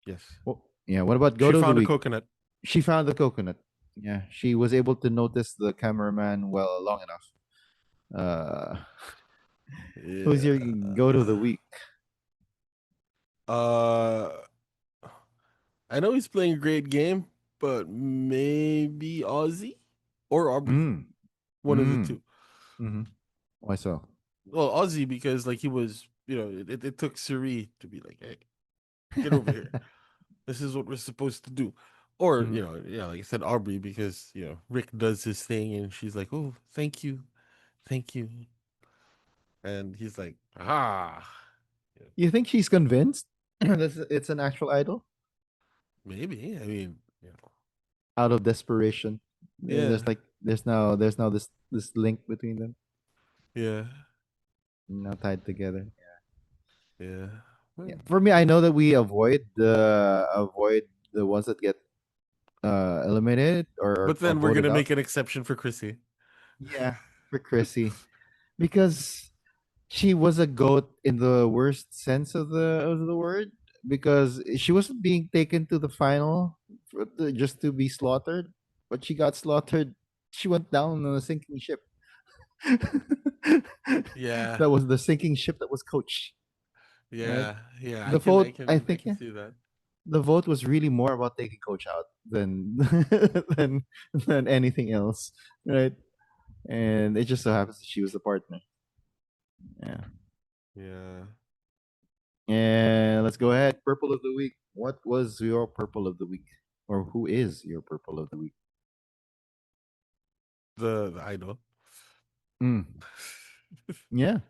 Yes. Well, yeah. What about She Goto of the found a week? coconut. She found the coconut. Yeah, she was able to notice the cameraman well long enough. Uh, who's your Yeah. go to the week? Uh, I know he's playing a great game, but maybe Ozzy or Aubrey. Mm. One of the Mm. two. Mm-hmm. Why so? Well, Ozzy because like he was, it took Suri to be like, hey, get over here. This is what we're supposed to do. Or, Mhm. yeah, like I said, Aubrey because, Rick does his thing and she's like, oh, thank you. Thank you. And he's like, ah. Yeah, You think she's convinced that it's an actual idol maybe. I mean, out of desperation? yeah, There's now this link between them yeah, now tied together. yeah. Yeah. Well, For me, I know that we avoid the ones that get eliminated but or then we're voted gonna out. make an exception for Chrissy. Yeah, for Chrissy because she was a goat in the worst sense of the word because she wasn't being taken to the final just to be slaughtered, but she got slaughtered. She went down on a sinking ship. Yeah, That was the sinking ship that was coach, right? yeah. I The can, I vote, I can, I think, can yeah, see that. the vote was really more about taking coach out than than than anything else, right? And it just so happens that she was the partner. Yeah. Yeah, And let's go ahead. Purple of the week. What was your purple of the week? Or who is your purple of the week? the idol. Mm. Yeah.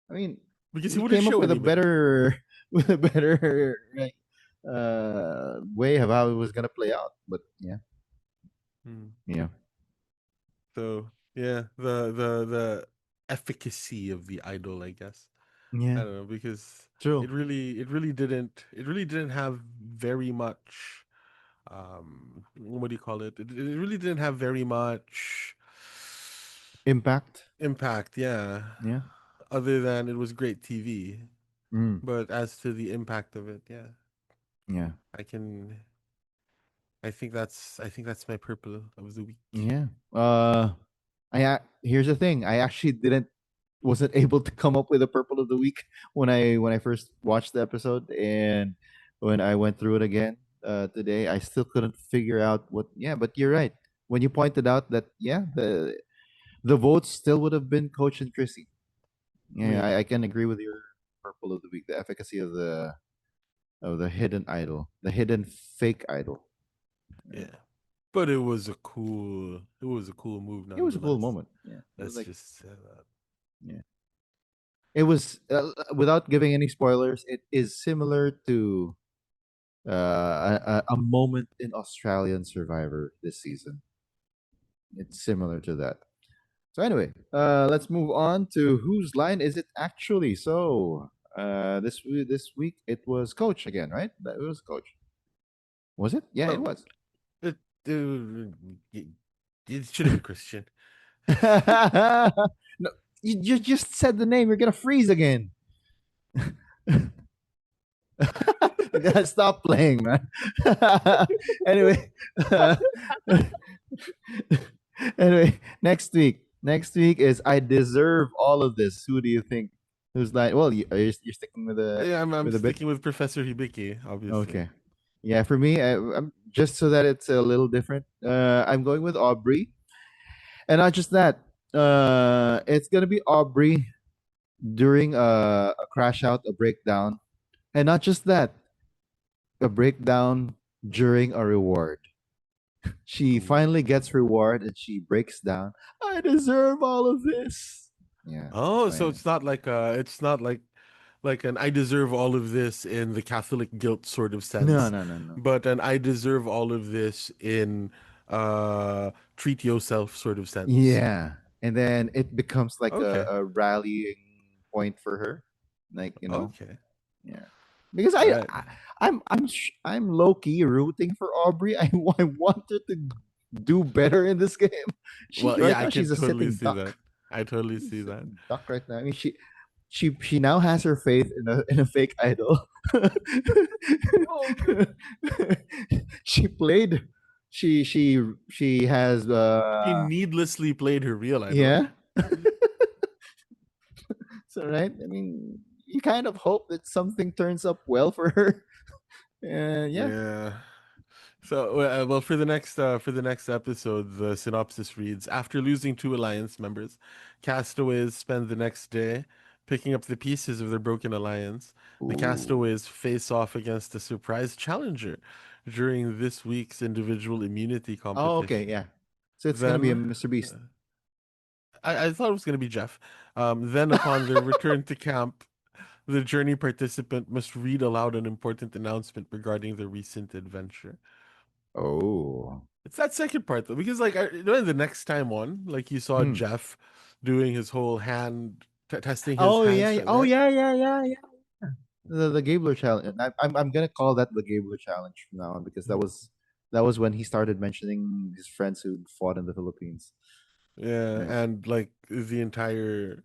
I mean, Because he we wouldn't came up show with a anybody. better with a better like way of how it was gonna play out. But yeah. Hmm. Yeah. So yeah, the efficacy of the idol, I guess. I Yeah. don't know, because True. it really didn't have very much, what do you call it? It really didn't have very much Impact. impact, yeah. Yeah. Other than it was great TV. Mm. But as to the impact of it, yeah, Yeah. I can. I think that's my purple of the week. Yeah. Here's the thing. I actually didn't wasn't able to come up with a purple of the week when I first watched the episode, and when I went through it again today, I still couldn't figure out what. Yeah, but you're right. When you pointed out that, yeah, the votes still would have been Coach and Chrissy. Yeah, Yeah, I can agree with your purple of the week. The efficacy of the hidden idol, the hidden fake idol. Yeah. yeah. But it was a cool move It was a cool nonetheless. moment. Yeah, it was Let's like, just say that. yeah, it was without giving any spoilers. It is similar to a moment in Australian Survivor this season. It's similar to that. So anyway, let's move on to whose line is it actually? So this week it was Coach again, right? That it was Coach. Was it? Yeah, it Well, was. it it, it should have been Christian. No, you just said the name. You're gonna freeze again. You gotta stop playing, man. Anyway, anyway, next week is I deserve all of this. Who do you think? Who's like? Well, you're sticking Yeah, I'm with a bit. sticking with Professor Hibiki, obviously. Okay. Yeah, for me, I'm just so that it's a little different. I'm going with Aubrey, and not just that. It's gonna be Aubrey during a crash out, a breakdown, and not just that, a breakdown during a reward. She Ooh. finally gets reward and she breaks down. I deserve all of this. Yeah, that's Oh, so my. it's not like an I deserve all of this in the Catholic guilt sort of No, sense, no, no, no. but an I deserve all of this in treat yourself sort of sense. Yeah, and then it becomes like Okay. a rallying point for her, like Okay. yeah. Because All right. I'm low key rooting for Aubrey. I want her to do better in this game. She Well, right yeah, I now can she's a totally sitting see that. duck. I totally She's a see that. sitting duck right now. I mean, she now has her faith in a fake idol. Oh, she played. She has she needlessly played her real idol. yeah. So right. I mean, you kind of hope that something turns up well for her. Yeah. Yeah. So, well, for the next episode, the synopsis reads: After losing two alliance members, castaways spend the next day picking up the pieces of their broken alliance. The Ooh. castaways face off against a surprise challenger during this week's individual immunity Oh, okay. competition. Yeah. So it's gonna be a Then, Mr. Beast. I thought it was going to be Jeff. Then, upon their return to camp, the journey participant must read aloud an important announcement regarding the recent adventure. Oh. It's that second part though, because like the next time on, like you saw Hmm. Jeff doing his whole hand testing his Oh hand yeah. strength, Oh right? yeah. Yeah. Yeah. Yeah. The Gabler challenge. I'm gonna call that the Gabler challenge from now on because that was when he started mentioning his friends who fought in the Philippines. Yeah, Right. and like the entire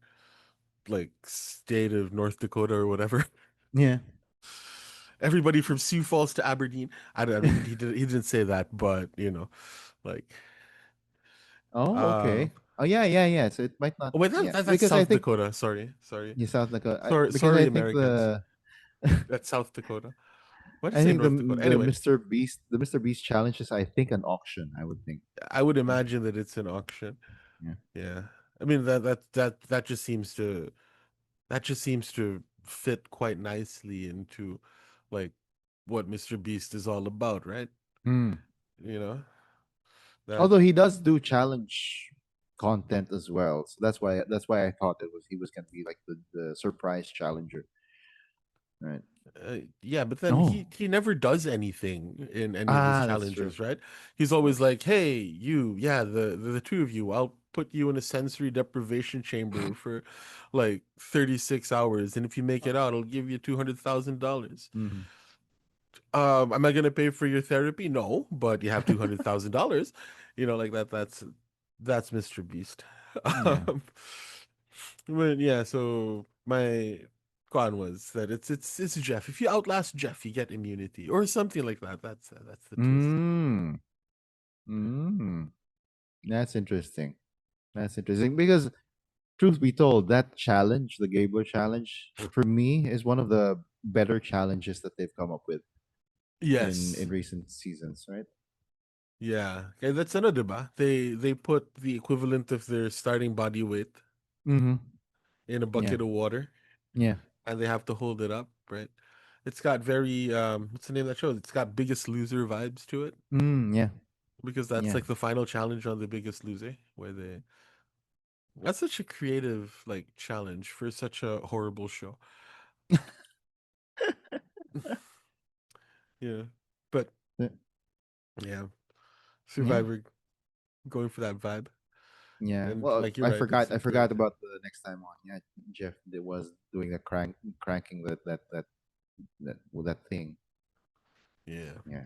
like state of North Dakota or whatever. Yeah. Everybody from Sioux Falls to Aberdeen. I don't he didn't say that, but like Oh, uh okay. Oh yeah. Yeah. Yeah. So it might not. oh wait, Yeah. that's Because I South think Dakota. Sorry. you sound like because Sorry, I think Americans. That's South Dakota. Why did I I say think North Dakota? Anyway, The Mr. Beast challenge is I think an auction. I would think. I would Yeah. imagine that it's an auction. Yeah. Yeah. I mean that just seems to fit quite nicely into like what Mr. Beast is all about, right? Hmm. You know? That Although he does do challenge content as well, so that's why I thought he was gonna be like the surprise challenger, right? yeah, but then Oh, he never does anything in any of his that's true. challenges, right? He's always That's like, "Hey, you, yeah, the two of you, put you in a sensory deprivation chamber for like 36 hours, and if you make it out, I'll give you $200,000. Mhm. Am I gonna pay for your therapy? No, but you have $200,000. Like that. That's Mr. Beast. Yeah. Um, but yeah, so my con was that it's Jeff. If you outlast Jeff, you get immunity or something like that. That's the twist. Mm. Mm. That's interesting. That's interesting because, truth be told, that challenge, the Gabler challenge, for me is one of the better challenges that they've come up with in Yes. recent seasons, right? Yeah. Okay, that's another ba. They put the equivalent of their starting body weight Mm-hmm. in a Yeah. bucket of water, Yeah. and they have to hold it up, right? It's got very what's the name of that show? It's got Biggest Loser vibes to it Yeah. because that's Yeah. like the final challenge on the Biggest Loser, where they that's such a creative like challenge for such a horrible show. Yeah. But Yeah. yeah, Yeah. Survivor going for that vibe. Yeah. And Well, like you're right, it's I forgot imperative. about the next time on. Yeah, Jeff was doing the cranking that thing. Yeah. Yeah.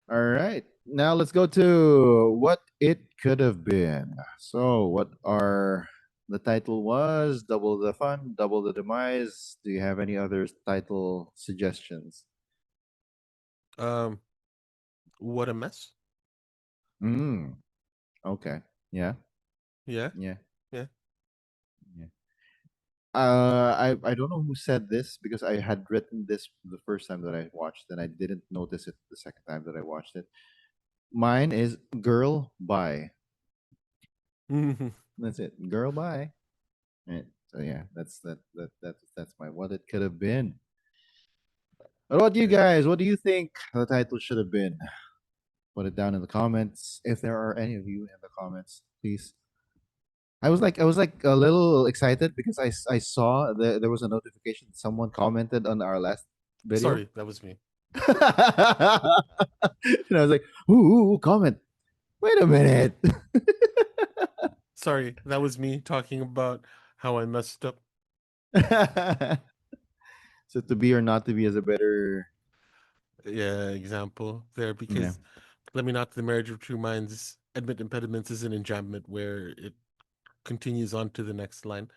All right. Now let's go to what it could have been. So, what are the title was Double the Fun, Double the Demise. Do you have any other title suggestions? Um, what a mess. Mm, okay. Yeah. Yeah. Yeah. Yeah. Yeah. I don't know who said this because I had written this the first time that I watched and I didn't notice it the second time that I watched it. Mine is Girl Bye. That's it. Girl Bye. Right. So yeah, that's my what it could have been. What about you Yeah. guys? What do you think the title should have been? Put it down in the comments. If there are any of you in the comments, please. I was like a little excited because I saw there was a notification someone commented on our last video. Sorry, that was me. And I was like, ooh, comment. Wait a minute. Sorry, that was me talking about how I messed up. So to be or not to be is a better, Yeah, example there yeah. because let me not the marriage of two minds admit impediments is an enjambment where it continues on to the next line.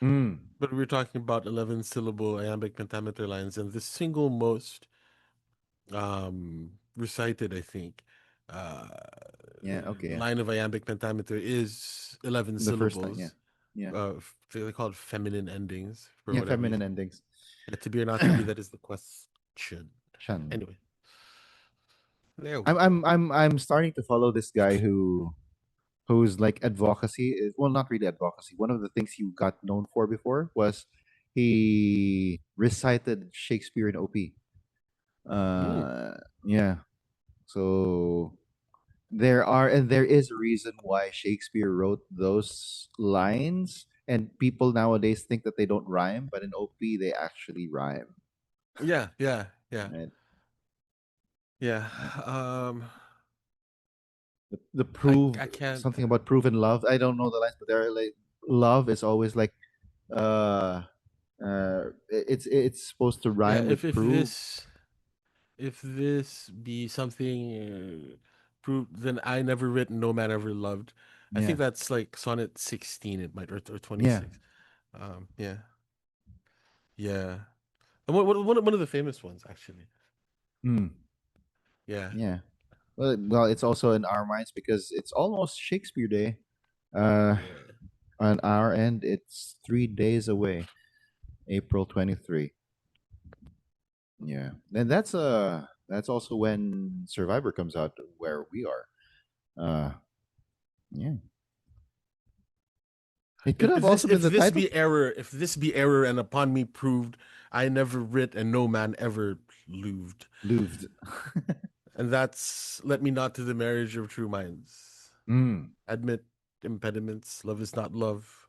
Mm, But we were talking about 11 syllable iambic pentameter lines, and the single most recited, I think, uh, yeah, okay, yeah. line of iambic pentameter is 11 The first time, yeah. syllables. Yeah. They call it feminine endings for Yeah, whatever feminine reason. endings. To be or not to be, that is the question. Shan. Anyway, there we go. I'm starting to follow this guy whose like advocacy is, well, not really advocacy. One of the things he got known for before was he recited Shakespeare in OP. Mm, Uh yeah. So there is a reason why Shakespeare wrote those lines, and people nowadays think that they don't rhyme, but in OP they actually rhyme. yeah, yeah, yeah, Right? yeah. Right. Um, The I prove I can't. something about proven love. I don't know the lines, but they're like love is always like uh it's supposed to Yeah, rhyme with if prove. this be something proved, then I never written, no man ever loved. I Yeah. think that's like sonnet 16. It might or Yeah. 26. Yeah, yeah. And one of the famous ones actually. Mm, Yeah, yeah. Well, it's also in our minds because it's almost Shakespeare Day. Uh, yeah. on our end, it's 3 days away, April 23. Yeah, and that's also when Survivor comes out where we are. Uh, yeah, it could have also been If the this title. be error, if this be error, and upon me proved, I never writ and no man ever loved. Louved. And that's let me not to the marriage of true minds. Mm, Admit impediments, love is not love,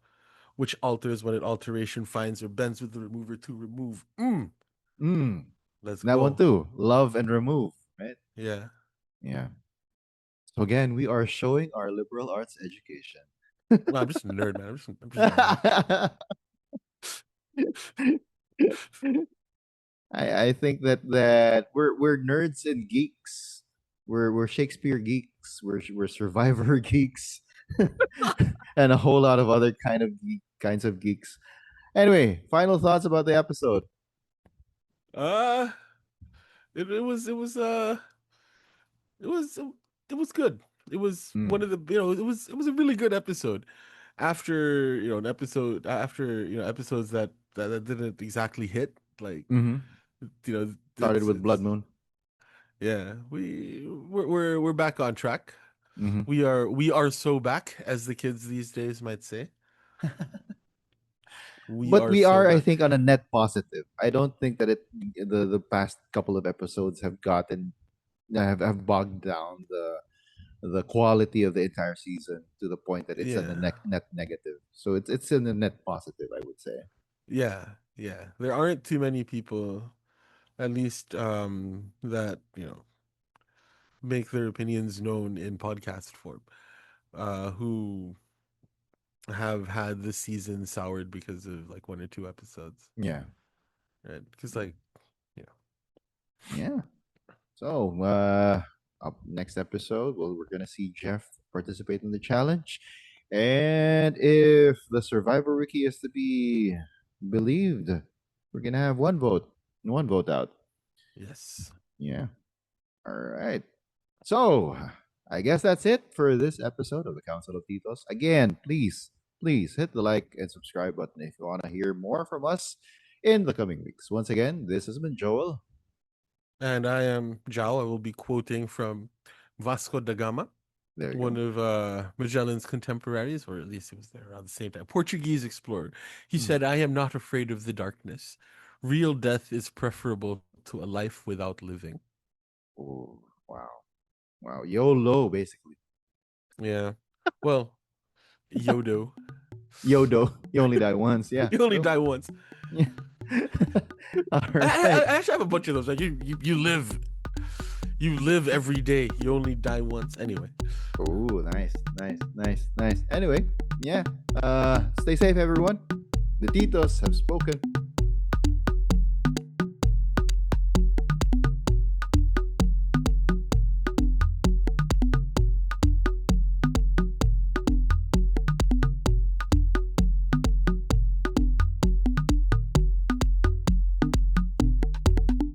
which alters when it alteration finds or bends with the remover to remove. mm. Let's That one go. too. Love and remove. Right. Yeah. Yeah. So again, we are showing our liberal arts education. No, I'm just a nerd, man. I'm just a nerd. I think that we're nerds and geeks. We're Shakespeare geeks. We're Survivor geeks, and a whole lot of other kinds of geeks. Anyway, final thoughts about the episode. Uh, it was it was it was good. It was one Mm. of the it was a really good episode. After an episode after episodes that didn't exactly hit, like Mm-hmm. Started with Blood it's Moon. yeah, we're back on track. Mm-hmm. We are so back, as the kids these days might say. We But are we so are, I back. think, on a net positive. I don't think that the past couple of episodes have have bogged down the quality of the entire season to the point that it's on a Yeah. net negative. So it's in a net positive, I would say. Yeah, yeah. There aren't too many people, at least that, make their opinions known in podcast form, who have had this season soured because of like one or two episodes. Yeah. Right? Because like, you Yeah. So up next episode, well, we're gonna see Jeff participate in the challenge. And if the Survivor Wiki is to be believed, we're gonna have one vote out. yes. Yeah. All right. So, I guess that's it for this episode of the Council of Titos. Again, please hit the like and subscribe button if you want to hear more from us in the coming weeks. Once again, this has been Joel. And I am Jao. I will be quoting from Vasco da Gama, There you one go. of Magellan's contemporaries, or at least he was there around the same time. Portuguese explorer. He Hmm. said, "I am not afraid of the darkness. Real death is preferable to a life without living." Oh, wow. Wow. YOLO, basically. Yeah. Well, YODO. YODO. You only die once. Yeah. You only So, die once. yeah. All I right. actually have a bunch of those. Like you live every day. You only die once. Anyway. Oh, nice. Anyway, yeah. Stay safe, everyone. The Titos have spoken.